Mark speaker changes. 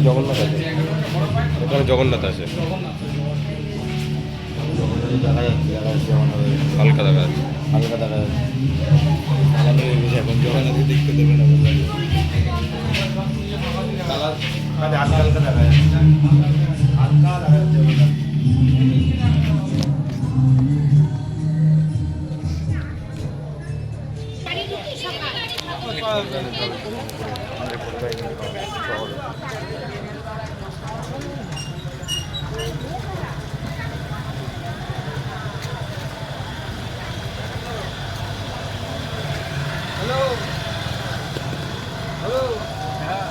Speaker 1: জগন্নাথ আছে, ওখানে জগন্নাথ আছে,
Speaker 2: দেখা যাচ্ছে
Speaker 1: হালকা দেখা যাচ্ছে।
Speaker 2: হালকা দেখা যাচ্ছে। আমাদের এখন জগন্নাথকে দেখতে দেবে না, কালার হালকা হালকা দেখা যাচ্ছে, হালকা দেখা যাচ্ছে জগন্নাথ। হ্যালো হ্যালো, হ্যাঁ